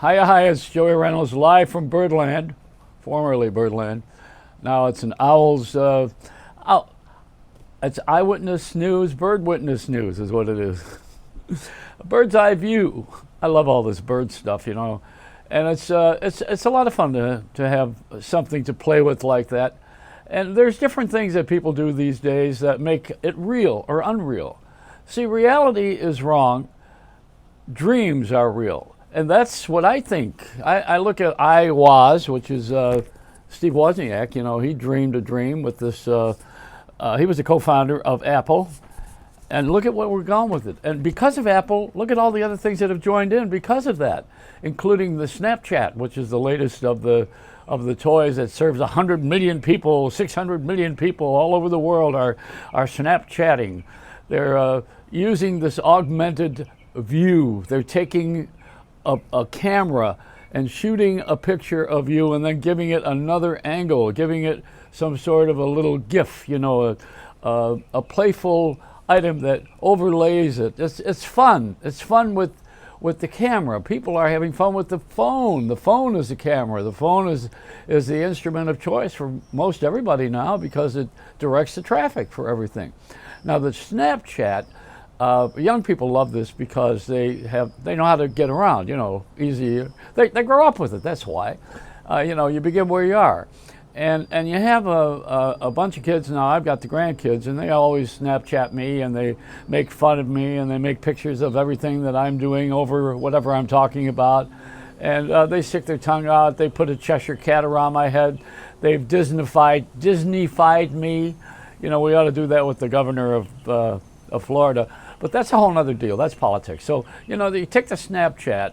Hi, it's Joey Reynolds live from Birdland, formerly Birdland. Now it's an it's eyewitness news, bird witness news is what it is. A bird's eye view. I love all this bird stuff, and it's a lot of fun to have something to play with like that. And there's different things that people do these days that make it real or unreal. See, reality is wrong. Dreams are real. And that's what I think. I look at I-WOZ, which is Steve Wozniak. He dreamed a dream with this. He was the co-founder of Apple. And look at what we're going with it. And because of Apple, look at all the other things that have joined in because of that, including the Snapchat, which is the latest of the toys that serves 100 million people, 600 million people all over the world are Snapchatting. They're using this augmented view. They're taking a camera and shooting a picture of you and then giving it another angle, giving it some sort of a little GIF, a playful item that overlays it. It's fun. It's fun with the camera. People are having fun with the phone. The phone is the camera. The phone is the instrument of choice for most everybody now because it directs the traffic for everything. Now the Snapchat, young people love this because they know how to get around, easy. They grow up with it, that's why. You begin where you are. And you have a bunch of kids now. I've got the grandkids, and they always Snapchat me, and they make fun of me, and they make pictures of everything that I'm doing over whatever I'm talking about. And they stick their tongue out. They put a Cheshire cat around my head. They've Disneyfied me. We ought to do that with the governor of Florida. But that's a whole other deal. That's politics. So, you take the Snapchat,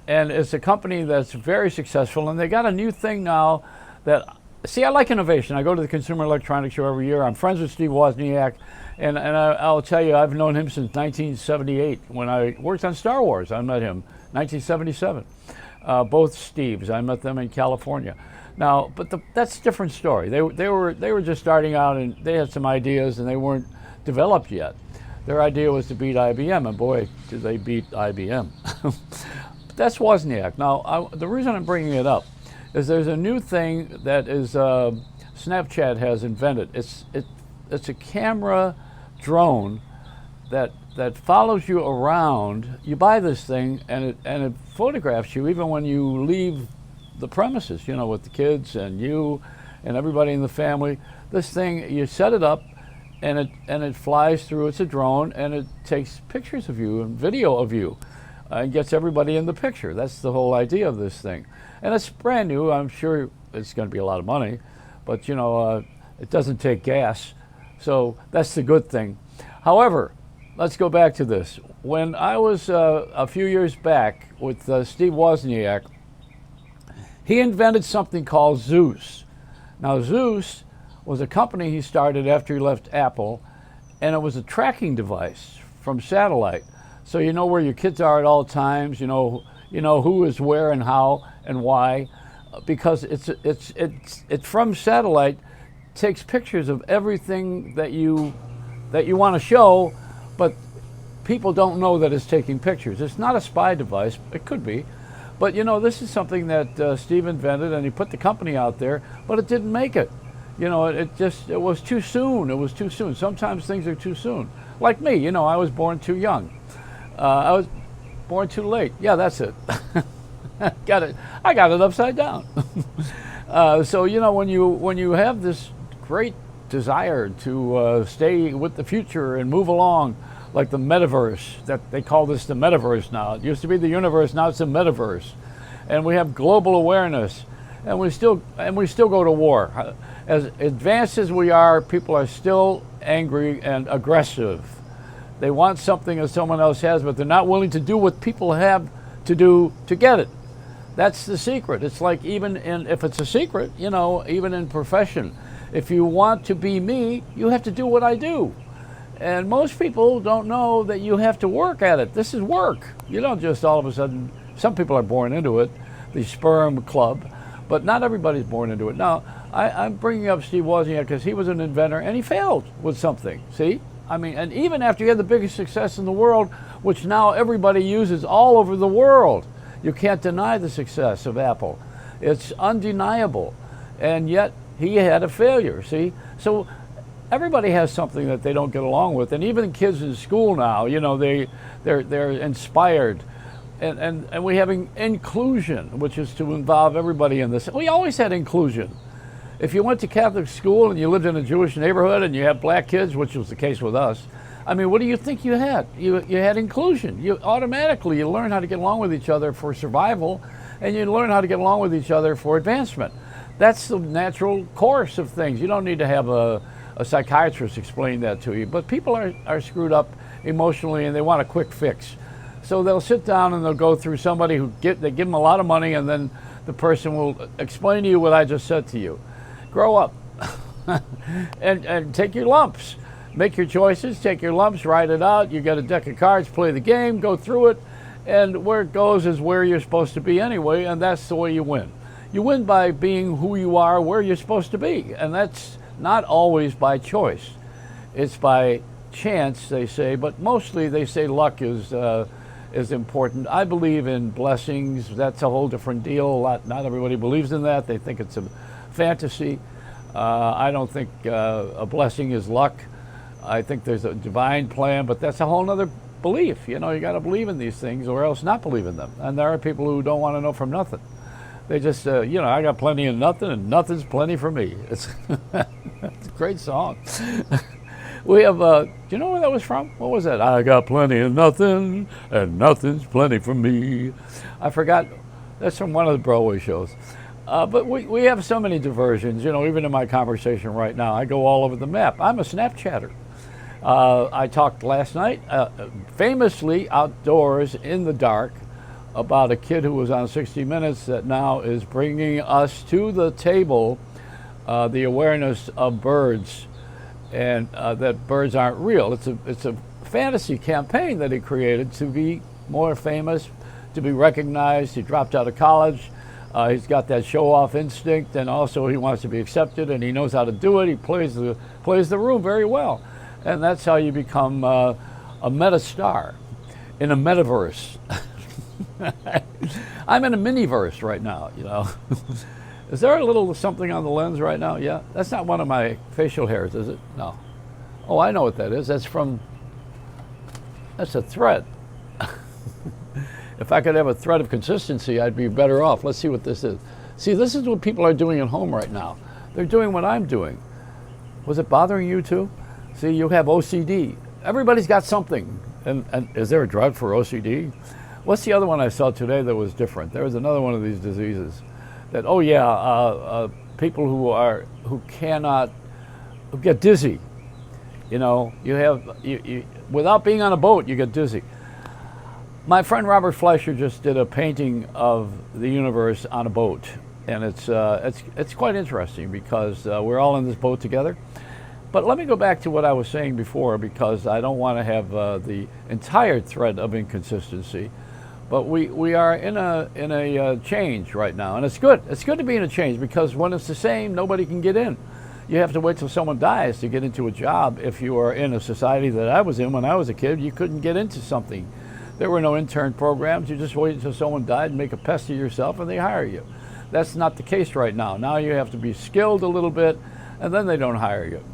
and it's a company that's very successful, and they got a new thing now that, see, I like innovation. I go to the Consumer Electronics Show every year. I'm friends with Steve Wozniak, and I'll tell you, I've known him since 1978. When I worked on Star Wars, I met him, 1977. Both Steves, I met them in California. Now, but that's a different story. They were just starting out, and they had some ideas, and they weren't developed yet. Their idea was to beat IBM, and boy, did they beat IBM. That's Wozniak. Now, the reason I'm bringing it up is there's a new thing that is Snapchat has invented. It's a camera drone that follows you around. You buy this thing, and it photographs you even when you leave the premises. With the kids and you and everybody in the family. This thing, you set it up, and it flies through. It's a drone, and it takes pictures of you and video of you, and gets everybody in the picture. That's the whole idea of this thing. And it's brand new. I'm sure it's going to be a lot of money, but it doesn't take gas, so that's the good thing. However, let's go back to this. When I was a few years back with Steve Wozniak, he invented something called Zeus. Now, Zeus was a company he started after he left Apple, and it was a tracking device from satellite. So you know where your kids are at all times. You know who is where and how and why, because it's from satellite, takes pictures of everything that you want to show, but people don't know that it's taking pictures. It's not a spy device. It could be, but this is something that Steve invented, and he put the company out there, but it didn't make it. It was too soon. It was too soon. Sometimes things are too soon. Like me, I was born too young. I was born too late. Yeah, that's it. Got it. I got it upside down. So when you have this great desire to stay with the future and move along, like the metaverse, that they call this the metaverse now. It used to be the universe. Now it's the metaverse, and we have global awareness, and we still go to war. As advanced as we are, people are still angry and aggressive. They want something that someone else has, but they're not willing to do what people have to do to get it. That's the secret. It's like if it's a secret, even in profession, if you want to be me, you have to do what I do. And most people don't know that you have to work at it. This is work. You don't just all of a sudden, some people are born into it, the sperm club, but not everybody's born into it. Now, I'm bringing up Steve Wozniak because he was an inventor and he failed with something, see? And even after he had the biggest success in the world, which now everybody uses all over the world, You can't deny the success of Apple. It's undeniable. And yet he had a failure, see? So everybody has something that they don't get along with. And even kids in school now, you know, they're inspired. And we have inclusion, which is to involve everybody in this. We always had inclusion. If you went to Catholic school and you lived in a Jewish neighborhood and you had black kids, which was the case with us, I mean, what do you think you had? You had inclusion. You automatically, you learn how to get along with each other for survival, and you learn how to get along with each other for advancement. That's the natural course of things. You don't need to have a psychiatrist explain that to you. But people are screwed up emotionally, and they want a quick fix. So they'll sit down and they'll go through somebody they give them a lot of money, and then the person will explain to you what I just said to you. Grow up and take your lumps. Make your choices, take your lumps, write it out. You get a deck of cards, play the game, go through it, and where it goes is where you're supposed to be anyway, and that's the way you win. You win by being who you are, where you're supposed to be, and that's not always by choice. It's by chance, they say, but mostly they say luck is important. I believe in blessings. That's a whole different deal. Not everybody believes in that. They think it's a fantasy. I don't think a blessing is luck. I think there's a divine plan, but that's a whole other belief. You know, you got to believe in these things or else not believe in them. And there are people who don't want to know from nothing. They just, you know, I got plenty of nothing and nothing's plenty for me. It's, it's a great song. We have, do you know where that was from? What was that? I got plenty of nothing and nothing's plenty for me. I forgot. That's from one of the Broadway shows. But we have so many diversions, you know, even in my conversation right now. I go all over the map. I'm a Snapchatter. I talked last night, famously outdoors in the dark, about a kid who was on 60 Minutes that now is bringing us to the table the awareness of birds, and that birds aren't real. It's a fantasy campaign that he created to be more famous, to be recognized. He dropped out of college. He's got that show-off instinct, and also he wants to be accepted, and he knows how to do it. He plays the room very well, and that's how you become a meta star in a metaverse. I'm in a miniverse right now, you know. Is there a little something on the lens right now? Yeah, that's not one of my facial hairs, is it? No. Oh, I know what that is. That's a thread. If I could have a thread of consistency, I'd be better off. Let's see what this is. See, this is what people are doing at home right now. They're doing what I'm doing. Was it bothering you too? See, you have OCD. Everybody's got something. And is there a drug for OCD? What's the other one I saw today that was different? There was another one of these diseases that, people who get dizzy. You know, you without being on a boat, you get dizzy. My friend Robert Fleischer just did a painting of the universe on a boat, and it's quite interesting because we're all in this boat together. But let me go back to what I was saying before, because I don't want to have the entire thread of inconsistency. But we are in a change right now, and it's good. It's good to be in a change, because when it's the same, nobody can get in. You have to wait till someone dies to get into a job. If you are in a society that I was in when I was a kid, you couldn't get into something. There were no intern programs. You just wait until someone died and make a pest of yourself, and they hire you. That's not the case right now. Now you have to be skilled a little bit, and then they don't hire you.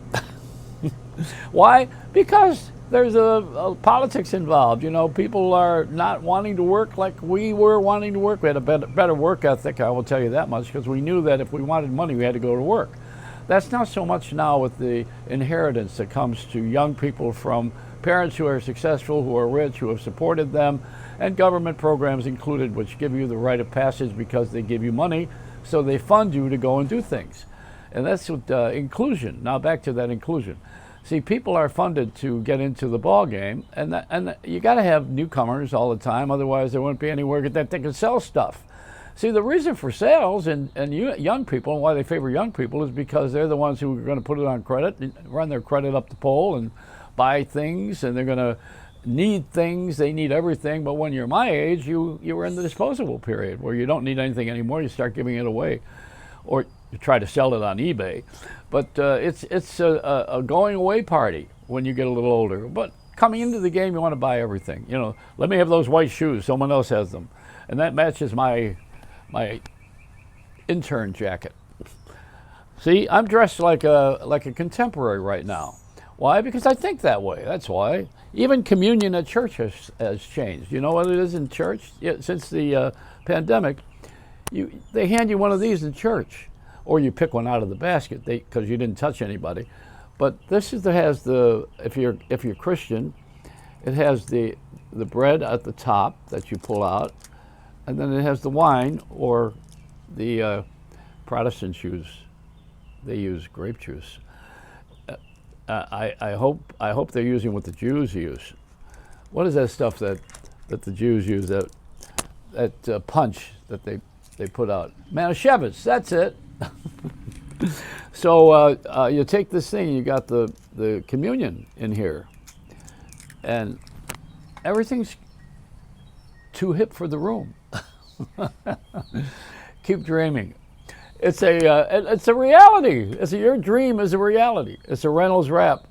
Why? Because there's a politics involved. You know, people are not wanting to work like we were wanting to work. We had a better work ethic, I will tell you that much, because we knew that if we wanted money, we had to go to work. That's not so much now with the inheritance that comes to young people from parents who are successful, who are rich, who have supported them, and government programs included, which give you the rite of passage because they give you money, so they fund you to go and do things. And that's what inclusion. Now back to that inclusion. See, people are funded to get into the ball game, and you got to have newcomers all the time, otherwise there wouldn't be anywhere that they can sell stuff. See, the reason for sales and young people, and why they favor young people, is because they're the ones who are going to put it on credit, run their credit up the pole, and buy things, and they're going to need things. They need everything. But when you're my age, you were in the disposable period where you don't need anything anymore. You start giving it away, or you try to sell it on eBay. But it's a going away party when you get a little older. But coming into the game, you want to buy everything. You know, let me have those white shoes. Someone else has them. and that matches my intern jacket. See, I'm dressed like a contemporary right now. Why? Because I think that way. That's why. Even communion at church has changed. You know what it is in church? Yeah, since the pandemic, they hand you one of these in church, or you pick one out of the basket because you didn't touch anybody. But this has the if you're Christian, it has the bread at the top that you pull out, and then it has the wine, or the Protestants they use grape juice. I hope they're using what the Jews use. What is that stuff that the Jews use, that punch that they put out? Manischewitz, that's it. So you take this thing, you got the communion in here, and everything's too hip for the room. Keep dreaming. It's a reality. Your dream is a reality. It's a Reynolds Wrap